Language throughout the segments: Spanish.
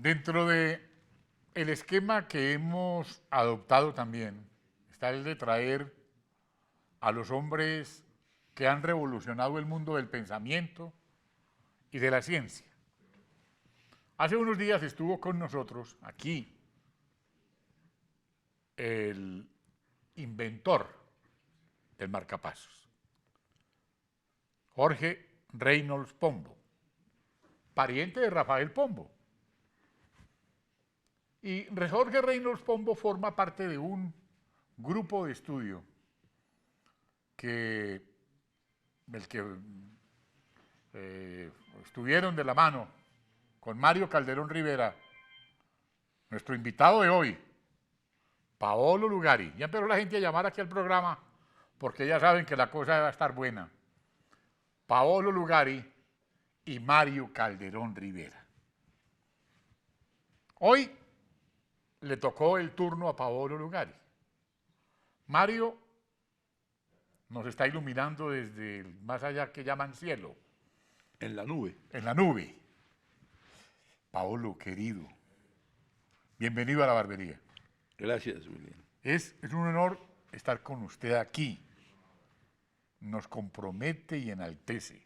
Dentro de el esquema que hemos adoptado también está el de traer a los hombres que han revolucionado el mundo del pensamiento y de la ciencia. Hace unos días estuvo con nosotros aquí el inventor del marcapasos, Jorge Reynolds Pombo, pariente de Rafael Pombo. Y Jorge Reynolds Pombo forma parte de un grupo de estudio del que estuvieron de la mano con Mario Calderón Rivera, nuestro invitado de hoy, Paolo Lugari. Ya empezó la gente a llamar aquí al programa porque ya saben que la cosa va a estar buena. Paolo Lugari y Mario Calderón Rivera. Hoy le tocó el turno a Paolo Lugari. Mario nos está iluminando desde el más allá que llaman cielo. En la nube. En la nube. Paolo, querido, bienvenido a la barbería. Gracias, William. Es un honor estar con usted aquí. Nos compromete y enaltece.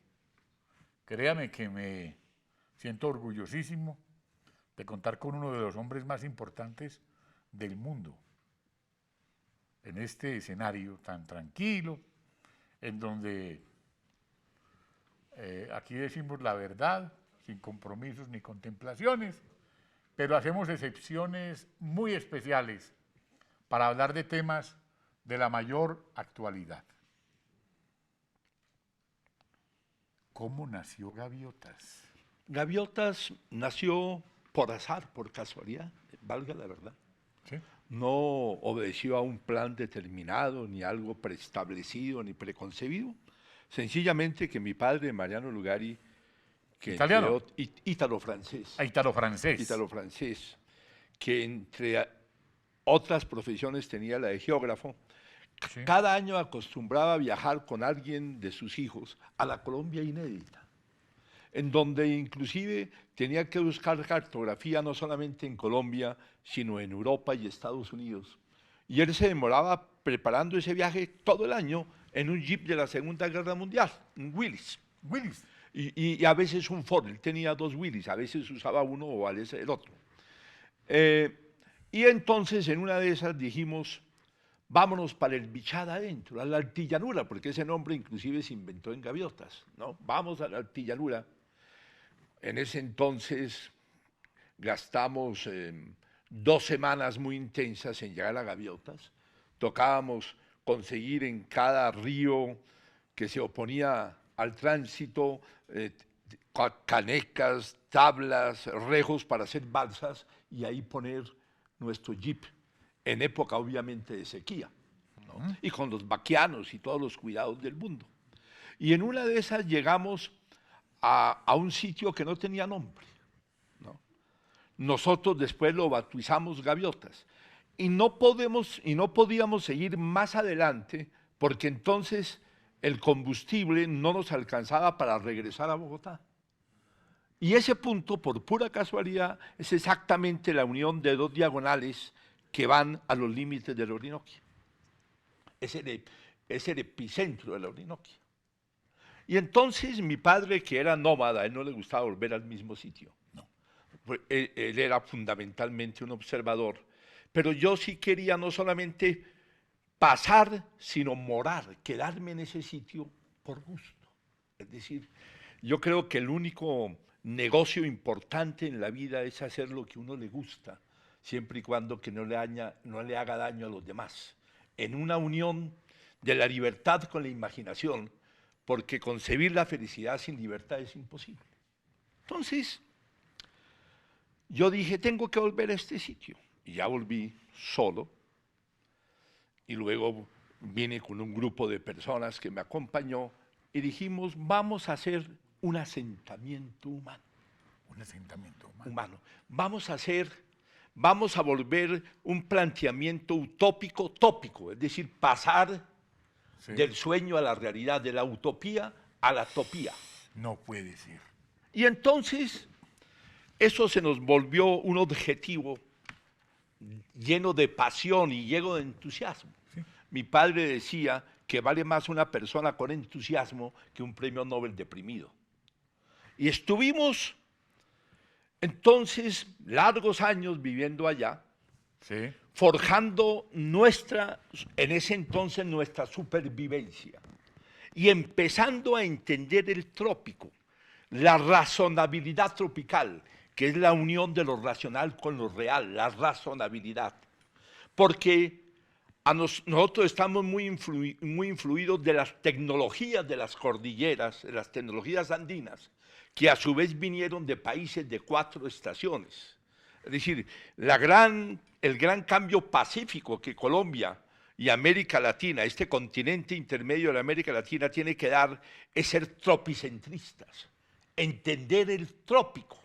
Créame que me siento orgullosísimo de contar con uno de los hombres más importantes del mundo en este escenario tan tranquilo, en donde aquí decimos la verdad, sin compromisos ni contemplaciones, pero hacemos excepciones muy especiales para hablar de temas de la mayor actualidad. ¿Cómo nació Gaviotas? Gaviotas nació por azar, por casualidad, valga la verdad. ¿Sí? No obedeció a un plan determinado, ni algo preestablecido, ni preconcebido. Sencillamente que mi padre, Mariano Lugari, que ¿Italiano? Ítalo-francés. Ítalo-francés. Ítalo-francés, que entre otras profesiones tenía la de geógrafo. Sí. Cada año acostumbraba a viajar con alguien de sus hijos a la Colombia inédita, en donde inclusive tenía que buscar cartografía no solamente en Colombia, sino en Europa y Estados Unidos. Y él se demoraba preparando ese viaje todo el año en un jeep de la Segunda Guerra Mundial, un Willys. Willis. Y a veces un Ford, él tenía dos Willys, a veces usaba uno o a veces el otro. Y entonces en una de esas dijimos, vámonos para el Bichada adentro, a la Altillanura, porque ese nombre inclusive se inventó en Gaviotas, ¿no? Vamos a la Altillanura. En ese entonces gastamos 2 semanas muy intensas en llegar a Gaviotas. Tocábamos conseguir en cada río que se oponía al tránsito canecas, tablas, rejos para hacer balsas y ahí poner nuestro jeep, en época obviamente de sequía, ¿no? Y con los vaquianos y todos los cuidados del mundo. Y en una de esas llegamos a un sitio que no tenía nombre, ¿no? Nosotros después lo bautizamos Gaviotas y no podíamos seguir más adelante porque entonces el combustible no nos alcanzaba para regresar a Bogotá. Y ese punto, por pura casualidad, es exactamente la unión de 2 diagonales que van a los límites del Orinoquia. Es el epicentro del Orinoquia. Y entonces mi padre, que era nómada, a él no le gustaba volver al mismo sitio. No. Él era fundamentalmente un observador. Pero yo sí quería no solamente pasar, sino morar, quedarme en ese sitio por gusto. Es decir, yo creo que el único negocio importante en la vida es hacer lo que a uno le gusta, siempre y cuando que no le haga daño a los demás. En una unión de la libertad con la imaginación, porque concebir la felicidad sin libertad es imposible. Entonces, yo dije, tengo que volver a este sitio. Y ya volví solo. Y luego vine con un grupo de personas que me acompañó y dijimos, vamos a hacer un asentamiento humano. Un asentamiento humano. Vamos a volver un planteamiento utópico tópico, es decir, pasar del sueño a la realidad, de la utopía a la topía. No puede ser. Y entonces eso se nos volvió un objetivo lleno de pasión y lleno de entusiasmo. Sí. Mi padre decía que vale más una persona con entusiasmo que un premio Nobel deprimido. Y estuvimos entonces largos años viviendo allá, Sí. forjando en ese entonces nuestra supervivencia y empezando a entender el trópico, la razonabilidad tropical, que es la unión de lo racional con lo real, la razonabilidad. Porque nosotros estamos muy influidos de las tecnologías de las cordilleras, de las tecnologías andinas, que a su vez vinieron de países de 4 estaciones. Es decir, el gran cambio pacífico que Colombia y América Latina, este continente intermedio de la América Latina, tiene que dar es ser tropicentristas, entender el trópico.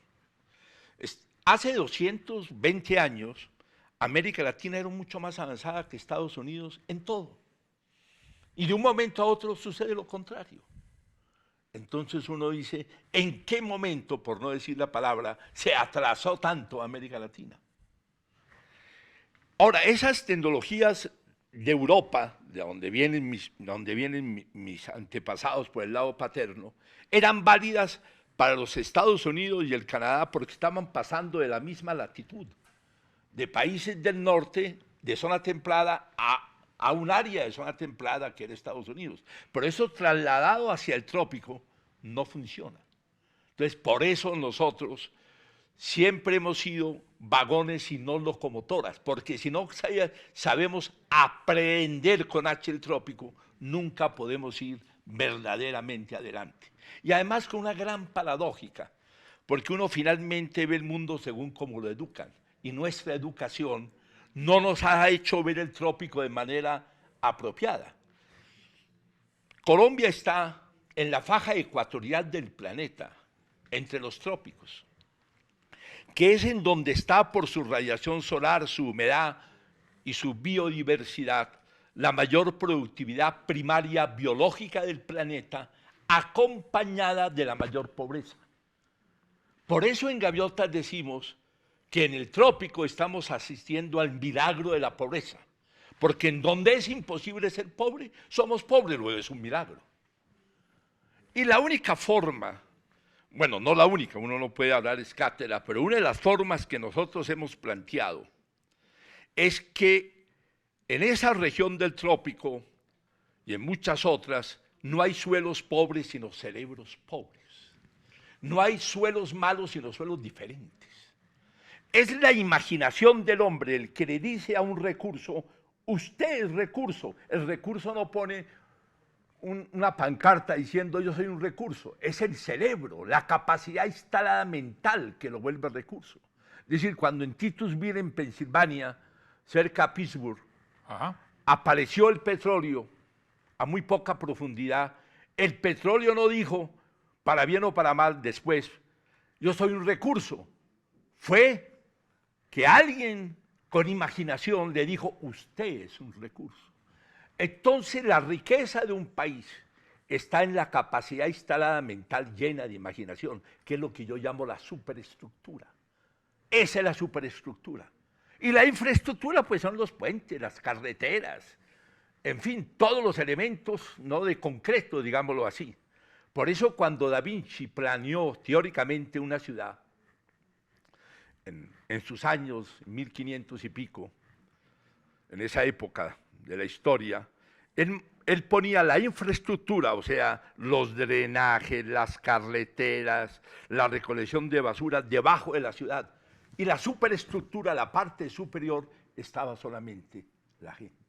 Hace 220 años, América Latina era mucho más avanzada que Estados Unidos en todo. Y de un momento a otro sucede lo contrario. Entonces uno dice, ¿en qué momento, por no decir la palabra, se atrasó tanto América Latina? Ahora, esas tecnologías de Europa, de donde vienen mis antepasados por el lado paterno, eran válidas para los Estados Unidos y el Canadá porque estaban pasando de la misma latitud, de países del norte, de zona templada, a un área de zona templada que era Estados Unidos. Pero eso trasladado hacia el trópico no funciona. Entonces, por eso nosotros siempre hemos sido vagones y no locomotoras, porque si no sabemos aprender con H el trópico, nunca podemos ir verdaderamente adelante. Y además con una gran paradójica, porque uno finalmente ve el mundo según cómo lo educan, y nuestra educación no nos ha hecho ver el trópico de manera apropiada. Colombia está en la faja ecuatorial del planeta, entre los trópicos, que es en donde está por su radiación solar, su humedad y su biodiversidad, la mayor productividad primaria biológica del planeta, acompañada de la mayor pobreza. Por eso en Gaviotas decimos que en el trópico estamos asistiendo al milagro de la pobreza, porque en donde es imposible ser pobre, somos pobres, luego es un milagro. Y la única forma, bueno, no la única, uno no puede hablar es cátedra, pero una de las formas que nosotros hemos planteado es que en esa región del trópico y en muchas otras no hay suelos pobres sino cerebros pobres. No hay suelos malos sino suelos diferentes. Es la imaginación del hombre el que le dice a un recurso, usted es recurso. El recurso no pone una pancarta diciendo yo soy un recurso. Es el cerebro, la capacidad instalada mental que lo vuelve recurso. Es decir, cuando en Titusville, en Pensilvania, cerca de Pittsburgh, apareció el petróleo a muy poca profundidad, el petróleo no dijo, para bien o para mal, después, yo soy un recurso. Fue que alguien con imaginación le dijo, usted es un recurso. Entonces la riqueza de un país está en la capacidad instalada mental llena de imaginación, que es lo que yo llamo la superestructura. Esa es la superestructura. Y la infraestructura pues son los puentes, las carreteras, en fin, todos los elementos no de concreto, digámoslo así. Por eso cuando Da Vinci planeó teóricamente una ciudad, en sus años, 1500 y pico, en esa época de la historia, él ponía la infraestructura, o sea, los drenajes, las carreteras, la recolección de basura debajo de la ciudad. Y la superestructura, la parte superior, estaba solamente la gente.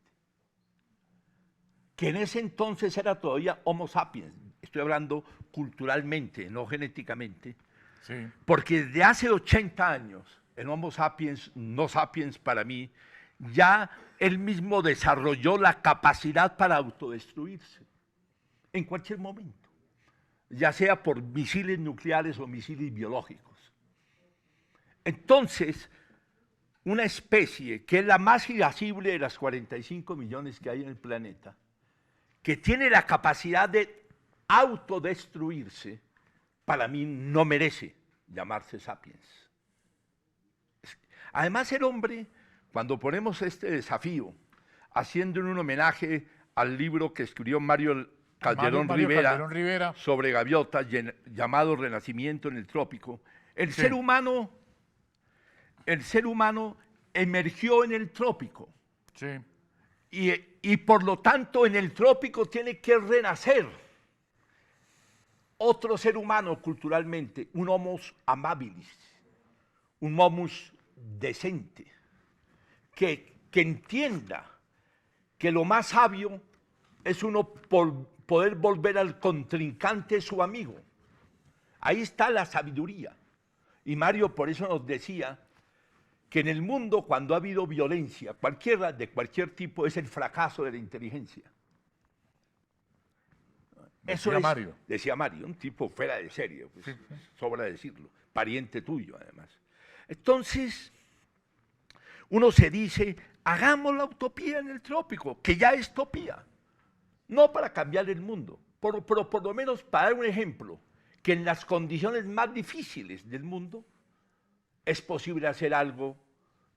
Que en ese entonces era todavía Homo sapiens, estoy hablando culturalmente, no genéticamente, Sí. porque desde hace 80 años, el Homo sapiens, no sapiens para mí, ya él mismo desarrolló la capacidad para autodestruirse en cualquier momento, ya sea por misiles nucleares o misiles biológicos. Entonces, una especie que es la más irascible de las 45 millones que hay en el planeta, que tiene la capacidad de autodestruirse, para mí no merece llamarse sapiens. Además, el hombre, cuando ponemos este desafío, haciendo un homenaje al libro que escribió Mario Calderón Rivera sobre gaviotas, llamado Renacimiento en el Trópico, el ser humano emergió en el trópico. Sí. Y por lo tanto en el trópico tiene que renacer otro ser humano culturalmente, un homo amabilis, un homus decente, que entienda que lo más sabio es uno poder volver al contrincante su amigo. Ahí está la sabiduría. Y Mario por eso nos decía que en el mundo, cuando ha habido violencia, de cualquier tipo, es el fracaso de la inteligencia. Decía Mario, un tipo fuera de serie, pues, sí. Sobra decirlo, pariente tuyo además. Entonces, uno se dice, hagamos la utopía en el trópico, que ya es utopía. No para cambiar el mundo, pero por lo menos para dar un ejemplo, que en las condiciones más difíciles del mundo es posible hacer algo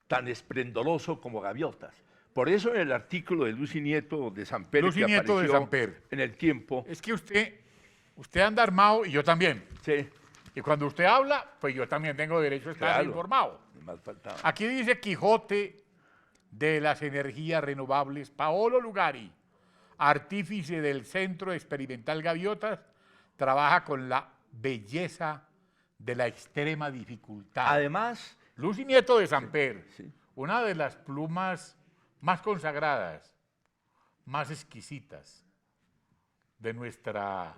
tan esplendoroso como gaviotas. Por eso en el artículo de Lucy Nieto de Samper, que apareció en El Tiempo. Es que usted anda armado y yo también. Sí. Y cuando usted habla, pues yo también tengo derecho a estar informado. Aquí dice Quijote de las energías renovables, Paolo Lugari, artífice del Centro Experimental Gaviotas, trabaja con la belleza de la extrema dificultad. Además, Lucy Nieto de Samper, una de las plumas más consagradas, más exquisitas de nuestra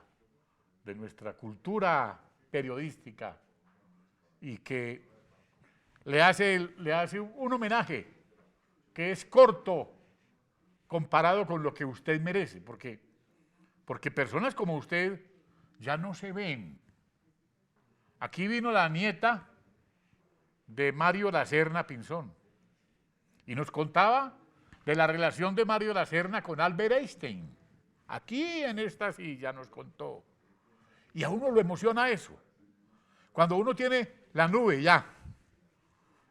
cultura periodística, y que le hace un homenaje que es corto comparado con lo que usted merece, porque personas como usted ya no se ven. Aquí vino la nieta de Mario Lacerna Pinzón y nos contaba de la relación de Mario Lacerna con Albert Einstein. Aquí en esta silla nos contó. Y a uno lo emociona eso. Cuando uno tiene la nube ya,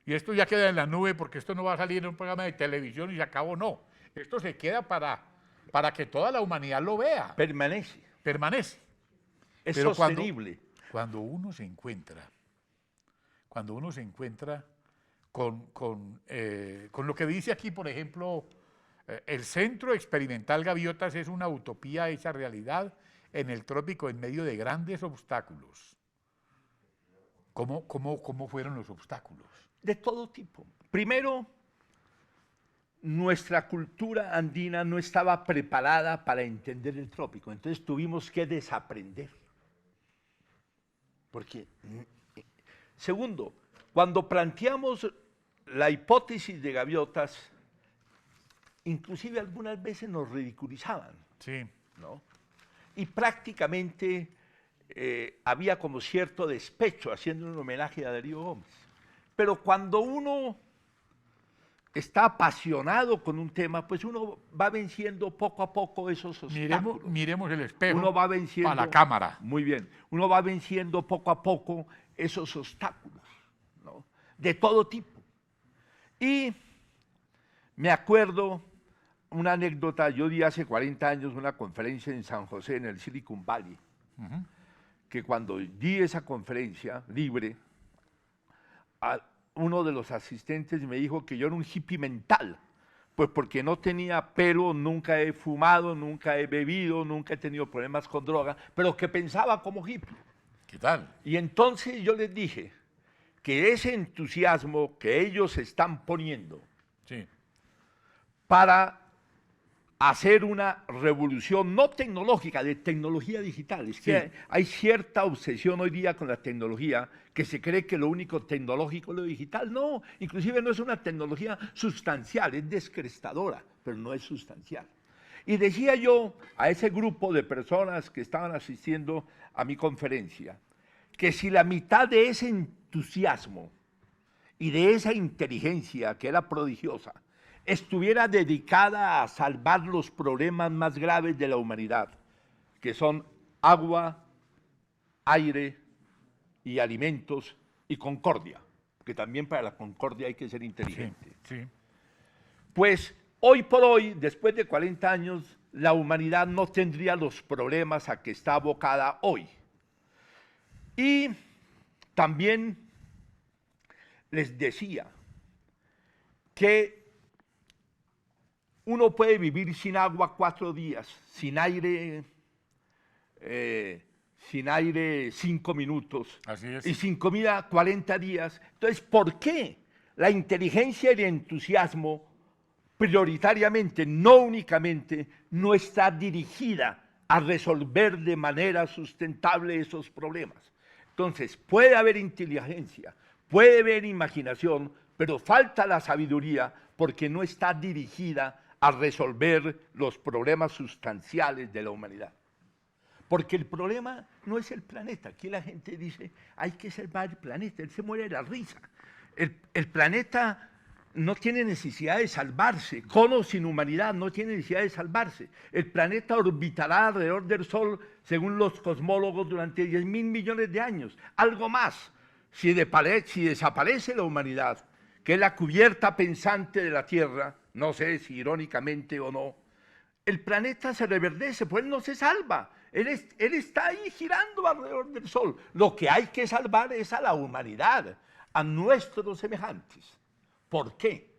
y esto ya queda en la nube porque esto no va a salir en un programa de televisión y se acabó, no. Esto se queda para que toda la humanidad lo vea. Permanece. Es pero sostenible. Cuando uno se encuentra con lo que dice aquí, por ejemplo, el Centro Experimental Gaviotas es una utopía hecha realidad en el trópico en medio de grandes obstáculos. ¿Cómo fueron los obstáculos? De todo tipo. Primero, nuestra cultura andina no estaba preparada para entender el trópico, entonces tuvimos que desaprender. Segundo, cuando planteamos la hipótesis de gaviotas, inclusive algunas veces nos ridiculizaban. Sí. ¿No? Y prácticamente había como cierto despecho haciendo un homenaje a Darío Gómez. Pero cuando uno está apasionado con un tema, pues uno va venciendo poco a poco esos obstáculos. Miremos el espejo. Uno va venciendo a la cámara. Muy bien. Uno va venciendo poco a poco esos obstáculos, ¿no? De todo tipo. Y me acuerdo una anécdota. Yo di hace 40 años una conferencia en San José, en el Silicon Valley, que cuando di esa conferencia libre, uno de los asistentes me dijo que yo era un hippie mental, pues porque no tenía pelo, nunca he fumado, nunca he bebido, nunca he tenido problemas con droga, pero que pensaba como hippie. ¿Qué tal? Y entonces yo les dije que ese entusiasmo que ellos están poniendo para hacer una revolución no tecnológica, de tecnología digital. Es que hay cierta obsesión hoy día con la tecnología, que se cree que lo único tecnológico es lo digital. No, inclusive no es una tecnología sustancial, es descrestadora, pero no es sustancial. Y decía yo a ese grupo de personas que estaban asistiendo a mi conferencia, que si la mitad de ese entusiasmo y de esa inteligencia que era prodigiosa estuviera dedicada a salvar los problemas más graves de la humanidad, que son agua, aire y alimentos y concordia, porque también para la concordia hay que ser Sí, inteligente. sí. Pues hoy por hoy, después de 40 años, la humanidad no tendría los problemas a que está abocada hoy. Y también les decía que uno puede vivir sin agua 4 días, sin aire 5 minutos Así es. y sin comida 40 días. Entonces, ¿por qué la inteligencia y el entusiasmo prioritariamente, no únicamente, no está dirigida a resolver de manera sustentable esos problemas? Entonces, puede haber inteligencia, puede haber imaginación, pero falta la sabiduría porque no está dirigida a resolver los problemas sustanciales de la humanidad. Porque el problema no es el planeta. Aquí la gente dice, hay que salvar el planeta, él se muere de la risa. El planeta no tiene necesidad de salvarse, con o sin humanidad no tiene necesidad de salvarse. El planeta orbitará alrededor del Sol, según los cosmólogos, durante 10.000 millones de años, algo más. Si desaparece la humanidad, que es la cubierta pensante de la Tierra, no sé si irónicamente o no, el planeta se reverdece, pues él no se salva. Él está ahí girando alrededor del Sol. Lo que hay que salvar es a la humanidad, a nuestros semejantes. ¿Por qué?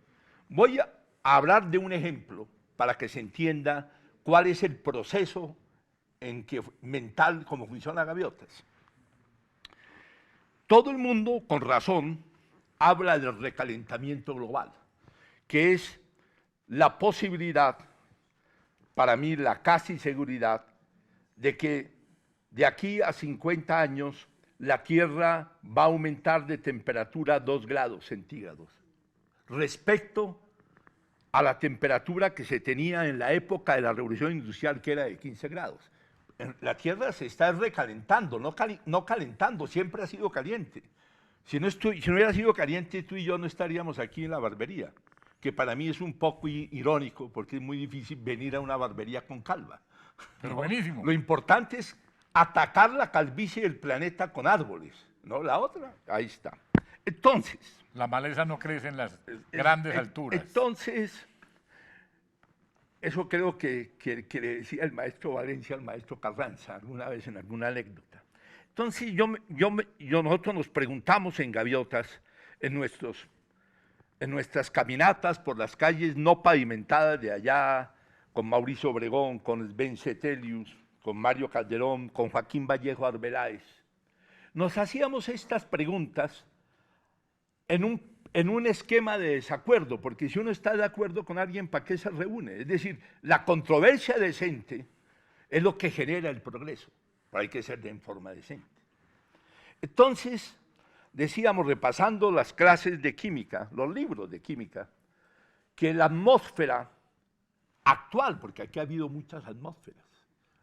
Voy a hablar de un ejemplo para que se entienda cuál es el proceso mental, como funciona Gaviotas. Todo el mundo, con razón, habla del recalentamiento global, que es la posibilidad, para mí la casi seguridad, de que de aquí a 50 años la Tierra va a aumentar de temperatura 2 grados centígrados respecto a la temperatura que se tenía en la época de la Revolución Industrial, que era de 15 grados. La Tierra se está recalentando, no calentando, siempre ha sido caliente. Si no hubiera sido caliente, tú y yo no estaríamos aquí en la barbería, que para mí es un poco irónico, porque es muy difícil venir a una barbería con calva. Pero ¿no? buenísimo. Lo importante es atacar la calvicie del planeta con árboles, ¿no? La otra, ahí está. Entonces, La maleza no crece en las grandes alturas. entonces, eso creo que le decía el maestro Valencia al maestro Carranza alguna vez en alguna anécdota. Entonces, nosotros nos preguntamos en Gaviotas, en nuestras caminatas por las calles no pavimentadas de allá, con Mauricio Obregón, con Sven Cetelius, con Mario Calderón, con Joaquín Vallejo Arbeláez, nos hacíamos estas preguntas en un esquema de desacuerdo, porque si uno está de acuerdo con alguien, ¿para qué se reúne? Es decir, la controversia decente es lo que genera el progreso, pero hay que ser de forma decente. Entonces, decíamos, repasando las clases de química, los libros de química, que la atmósfera actual, porque aquí ha habido muchas atmósferas,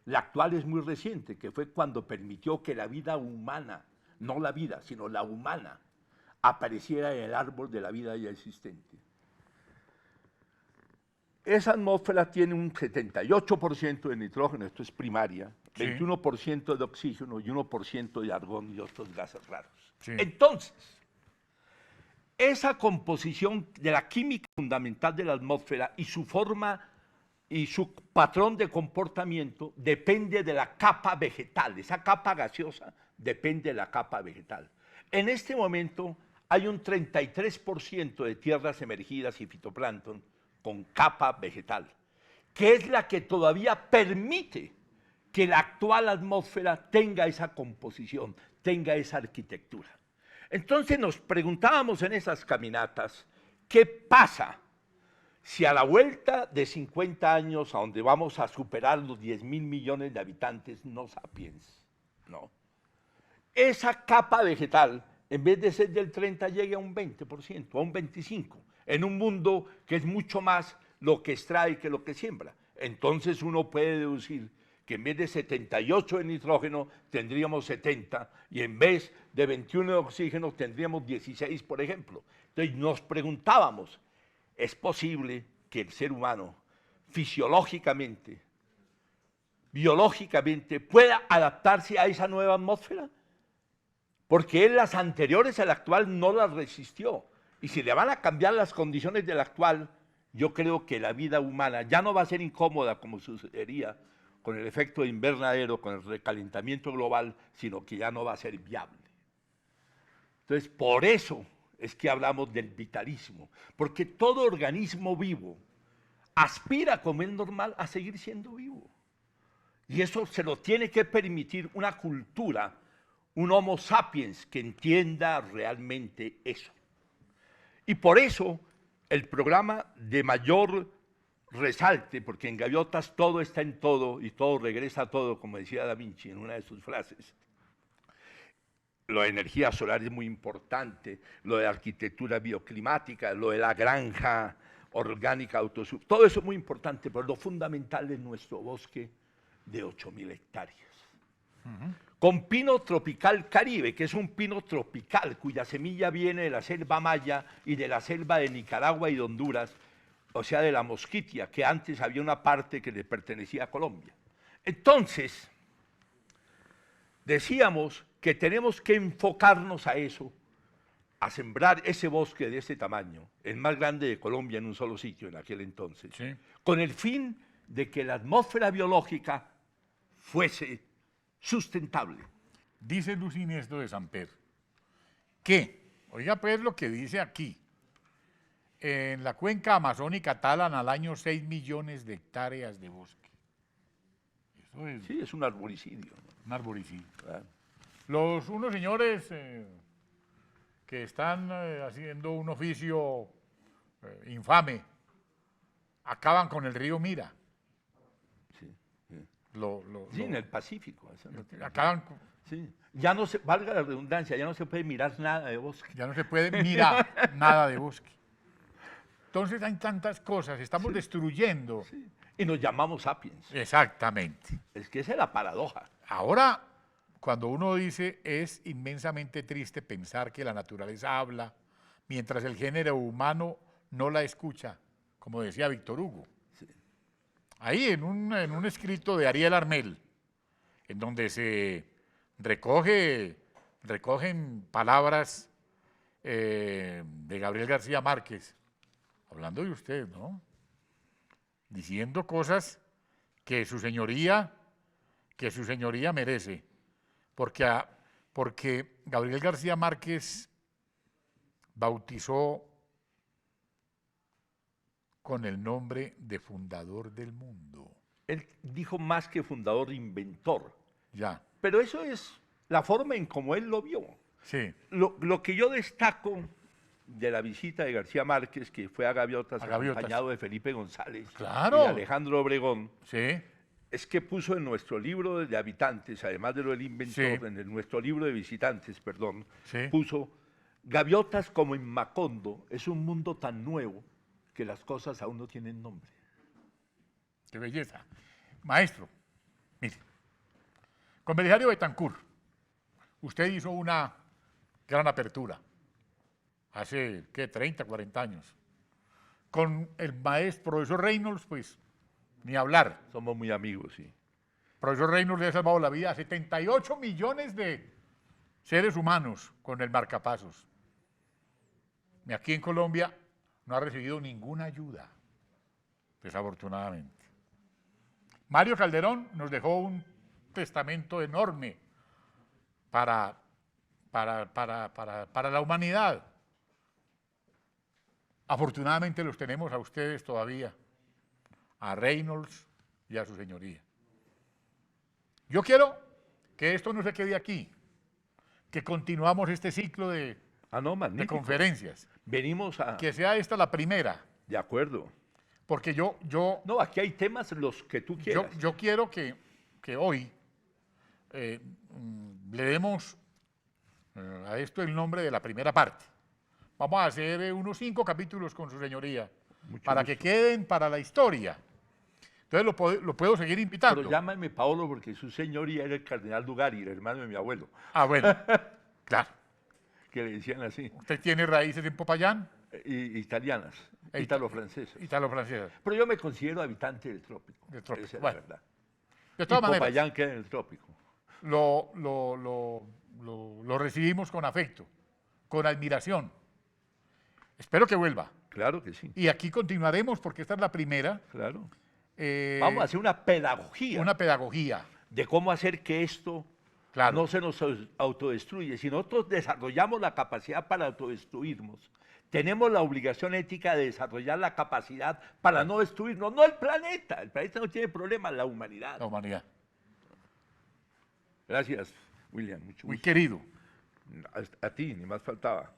la actual es muy reciente, que fue cuando permitió que la vida humana, no la vida, sino la humana, apareciera en el árbol de la vida ya existente. Esa atmósfera tiene un 78% de nitrógeno, esto es primaria, Sí. 21% de oxígeno y 1% de argón y otros gases raros. Sí. Entonces, esa composición de la química fundamental de la atmósfera y su forma y su patrón de comportamiento depende de la capa vegetal. Esa capa gaseosa depende de la capa vegetal. En este momento hay un 33% de tierras emergidas y fitoplancton con capa vegetal, que es la que todavía permite que la actual atmósfera tenga esa composición, tenga esa arquitectura. Entonces nos preguntábamos en esas caminatas, ¿qué pasa si a la vuelta de 50 años, a donde vamos a superar los 10.000 millones de habitantes, no sapiens, no? Esa capa vegetal, en vez de ser del 30, llegue a un 20%, a un 25%, en un mundo que es mucho más lo que extrae que lo que siembra. Entonces uno puede deducir que en vez de 78 de nitrógeno tendríamos 70 y en vez de 21 de oxígeno tendríamos 16, por ejemplo. Entonces nos preguntábamos, ¿es posible que el ser humano fisiológicamente, biológicamente, pueda adaptarse a esa nueva atmósfera? porque él las anteriores al actual no las resistió. Y si le van a cambiar las condiciones del actual, yo creo que la vida humana ya no va a ser incómoda como sucedería con el efecto de invernadero, con el recalentamiento global, sino que ya no va a ser viable. Entonces, por eso es que hablamos del vitalismo, porque todo organismo vivo aspira, como es normal, a seguir siendo vivo. Y eso se lo tiene que permitir una cultura, un Homo sapiens que entienda realmente eso. Y por eso el programa de mayor resalte, porque en Gaviotas todo está en todo y todo regresa a todo, como decía Da Vinci en una de sus frases. Lo de energía solar es muy importante, lo de arquitectura bioclimática, lo de la granja orgánica autosuficiente, todo eso es muy importante, pero lo fundamental es nuestro bosque de 8.000 hectáreas. Con pino tropical caribe, que es un pino tropical cuya semilla viene de la selva maya y de la selva de Nicaragua y de Honduras, o sea, de la mosquitia, que antes había una parte que le pertenecía a Colombia. Entonces, decíamos que tenemos que enfocarnos a eso, a sembrar ese bosque de ese tamaño, el más grande de Colombia en un solo sitio en aquel entonces, Sí. con el fin de que la atmósfera biológica fuese sustentable. Dice Luis Inés de Samper que, oiga pues lo que dice aquí, en la cuenca amazónica talan al año 6 millones de hectáreas de bosque. Eso es Sí, es un arboricidio, ¿no? un arboricidio. Claro. Unos señores que están haciendo un oficio infame acaban con el río Mira. Sí, sí. Sí, en el Pacífico. Eso no tiene- acaban, Sí. Ya no se, valga la redundancia, ya no se puede mirar nada de bosque. ya no se puede mirar nada de bosque. Entonces hay tantas cosas, estamos destruyendo. Sí. Y nos llamamos sapiens. Exactamente. Es que esa es la paradoja. Ahora, cuando uno dice es inmensamente triste pensar que la naturaleza habla mientras el género humano no la escucha, como decía Víctor Hugo. Sí. Ahí en un escrito de Ariel Armel, en donde se recogen palabras de Gabriel García Márquez, hablando de usted, ¿no? Diciendo cosas que su señoría merece, porque Gabriel García Márquez bautizó con el nombre de fundador del mundo. Él dijo más que fundador, inventor. Ya, Pero eso es la forma en cómo él lo vio. sí, Lo que yo destaco de la visita de García Márquez, que fue a Gaviotas, A Gaviotas. acompañado de Felipe González Claro. y de Alejandro Obregón, sí, es que puso en nuestro libro de habitantes, además de lo del inventor, Sí. nuestro libro de visitantes, perdón, Sí. puso Gaviotas como en Macondo, es un mundo tan nuevo que las cosas aún no tienen nombre. qué belleza. Maestro, mire, con Belisario Betancur, usted hizo una gran apertura hace, ¿qué? 30, 40 años. Con el maestro, profesor Reynolds, pues, ni hablar. Somos muy amigos, sí. Profesor Reynolds le ha salvado la vida a 78 millones de seres humanos con el marcapasos. Y aquí en Colombia no ha recibido ninguna ayuda, desafortunadamente. Mario Calderón nos dejó un testamento enorme para la humanidad. Afortunadamente los tenemos a ustedes todavía, a Reynolds y a su señoría. Yo quiero que esto no se quede aquí, que continuamos este ciclo de No, magnífico. conferencias, Venimos a... que sea esta la primera, De acuerdo. porque yo No, aquí hay temas los que tú quieras. yo quiero que hoy le demos a esto el nombre de la primera parte. Vamos a hacer unos 5 capítulos con su señoría, Mucho para gusto. que queden para la historia. Entonces lo puedo seguir invitando. Pero llámame Paolo porque su señoría era el cardenal Dugari, el hermano de mi abuelo, Ah, bueno, claro. que le decían así. Usted tiene raíces en Popayán, Italianas, E italo-francesas. italo-francesas. Pero yo me considero habitante del trópico. Del trópico, Esa es bueno. la verdad. De Y todas maneras, Popayán queda en el trópico. lo lo recibimos con afecto, con admiración. Espero que vuelva. Claro que sí, Y aquí continuaremos porque esta es la primera. claro. eh, Vamos a hacer una pedagogía una pedagogía. de cómo hacer que esto Claro. no se nos autodestruye. Si nosotros desarrollamos la capacidad para autodestruirnos, tenemos la obligación ética de desarrollar la capacidad para no destruirnos, no el planeta no tiene problema, la humanidad. La humanidad. Gracias, William, mucho Muy gusto. querido. A ti, ni más faltaba.